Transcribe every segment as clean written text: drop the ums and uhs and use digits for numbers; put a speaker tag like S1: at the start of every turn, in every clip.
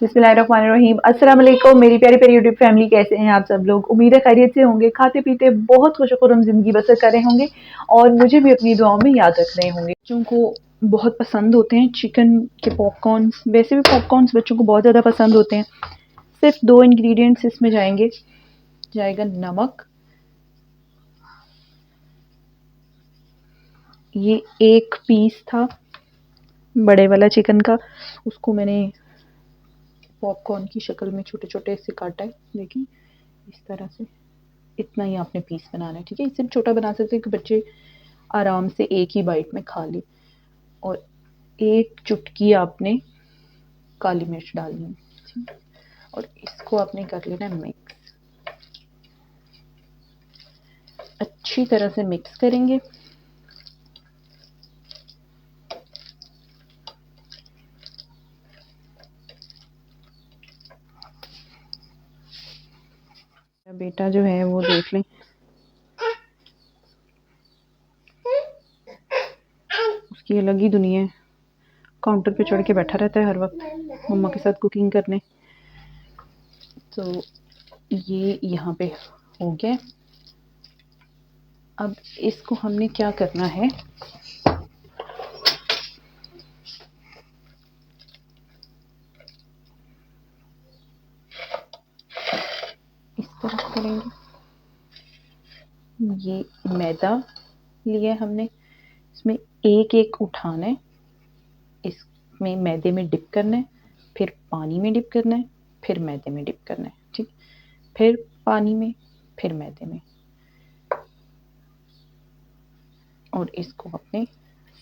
S1: बिस्मिल्लाहिर्रहमानिर्रहीम। अस्सलाम वालेकुम मेरी प्यारी प्यारी यूट्यूब फैमिली, कैसे हैं आप सब लोग। उम्मीद है खैरियत से होंगे, खाते पीते बहुत खुशखुर्रम ज़िंदगी बसर कर रहे होंगे और मुझे भी अपनी दुआओं में याद रख रहे होंगे। बच्चों को बहुत पसंद होते हैं चिकन के पॉपकॉर्न्स, वैसे भी पॉपकॉर्न्स बच्चों को बहुत ज़्यादा पसंद होते हैं। सिर्फ 2 इंग्रेडिएंट्स इसमें जाएगा नमक, ये 1 पीस था बड़े वाला चिकन का, उसको मैंने पॉपकॉर्न की शक्ल में छोटे छोटे से काटा है। देखिए इस तरह से, इतना ही आपने पीस बनाना है, ठीक है। इससे छोटा बना सकते हैं कि बच्चे आराम से एक ही बाइट में खा ले। और 1 चुटकी आपने काली मिर्च डालनी है और इसको आपने कर लेना है मिक्स। अच्छी तरह से मिक्स करेंगे। बेटा जो है वो देख लें, उसकी अलग ही दुनिया है, काउंटर पे चढ़ के बैठा रहता है हर वक्त मम्मा के साथ कुकिंग करने। तो ये यहाँ पे हो गया। अब इसको हमने क्या करना है, इस तरह करेंगे। ये मैदा लिया हमने, इसमें एक एक उठाना है, इसमें मैदे में डिप करना है, फिर पानी में डिप करना है, फिर मैदे में डिप करना है, ठीक। फिर पानी में, फिर मैदे में, और इसको अपने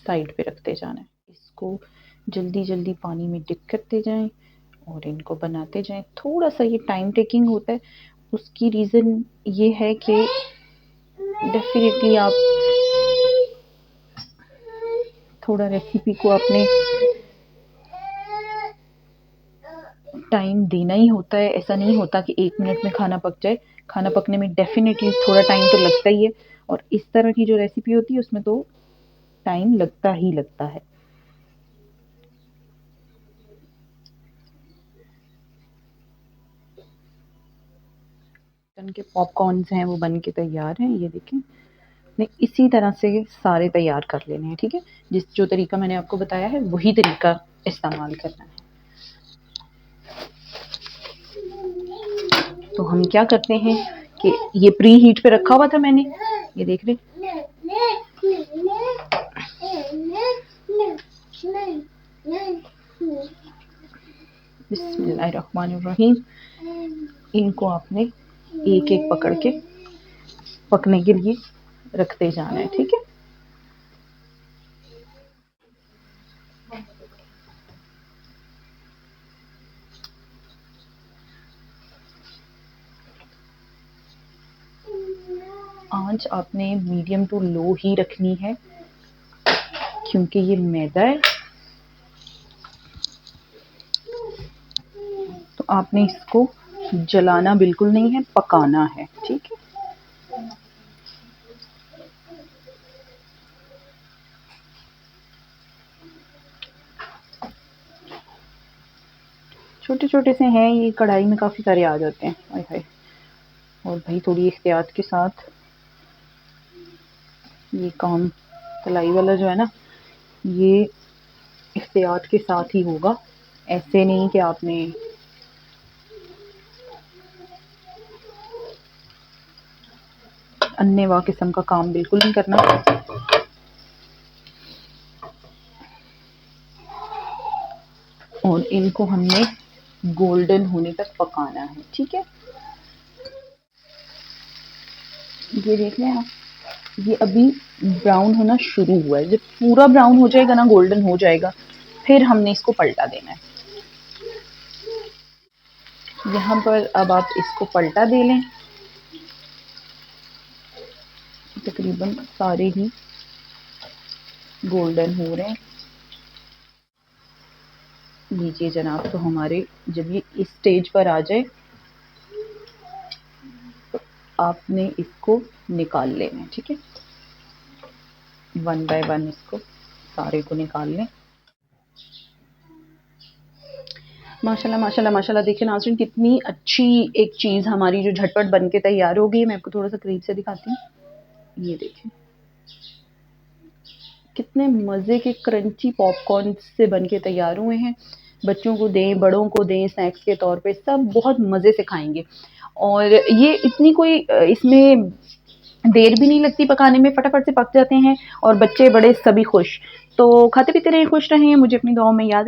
S1: साइड पे रखते जाना है। इसको जल्दी जल्दी पानी में डिप करते जाएं और इनको बनाते जाएं। थोड़ा सा ये टाइम टेकिंग होता है, उसकी रीज़न ये है कि डेफिनेटली आप थोड़ा रेसिपी को अपने टाइम देना ही होता है। ऐसा नहीं होता कि 1 मिनट में खाना पक जाए। खाना पकने में डेफिनेटली थोड़ा टाइम तो लगता ही है, और इस तरह की जो रेसिपी होती है उसमें तो टाइम लगता ही लगता है। चिकन के पॉपकॉर्न्स हैं वो बन के तैयार हैं, ये देखें। नहीं, इसी तरह से सारे तैयार कर लेने हैं, ठीक है। जो तरीका मैंने आपको बताया है वही तरीका इस्तेमाल करना है। तो हम क्या करते हैं कि ये प्री हीट पे रखा हुआ था मैंने, ये देख रहे, बिस्मिल्लाहिर्रहमानिर्रहीम। इनको आपने एक एक पकड़ के पकने के लिए रखते जाना है, ठीक है। आंच आपने मीडियम टू लो ही रखनी है, क्योंकि ये मैदा है। तो आपने इसको जलाना बिल्कुल नहीं है, पकाना है, ठीक है। छोटे छोटे से हैं ये, कढ़ाई में काफ़ी सारे आ जाते हैं, हाय हाय। और भाई थोड़ी एहतियात के साथ ये काम, तलाई वाला जो है ना, ये एहतियात के साथ ही होगा। ऐसे नहीं कि आपने अन्नेवा किस्म का काम बिल्कुल नहीं करना। और इनको हमने गोल्डन होने तक पकाना है, ठीक है। ये देख रहे हैं आप, ये अभी ब्राउन होना शुरू हुआ है। जब पूरा ब्राउन हो जाएगा ना, गोल्डन हो जाएगा, फिर हमने इसको पलटा देना है। यहाँ पर अब आप इसको पलटा दे लें। तकरीबन सारे ही गोल्डन हो रहे हैं, लीजिए जनाब। तो हमारे जब ये इस स्टेज पर आ जाए तो आपने इसको निकाल लेना है, ठीक है। 1 बाय 1 इसको सारे को निकाल लें। माशाल्लाह माशाल्लाह माशाल्लाह। देखिए नाज़रीन कितनी अच्छी एक चीज़ हमारी जो झटपट बन के तैयार हो गई है। मैं आपको थोड़ा-सा करीब से दिखाती हूँ। ये देखिए, कितने मज़े के क्रंची पॉपकॉर्न से बन के तैयार हुए हैं। बच्चों को दें, बड़ों को दें, स्नैक्स के तौर पे सब बहुत मज़े से खाएँगे। और ये इतनी कोई इसमें देर भी नहीं लगती पकाने में, फटाफट से पक जाते हैं और बच्चे बड़े सभी खुश। तो खाते-पीते रहें, खुश रहें, मुझे अपनी दुआओं में याद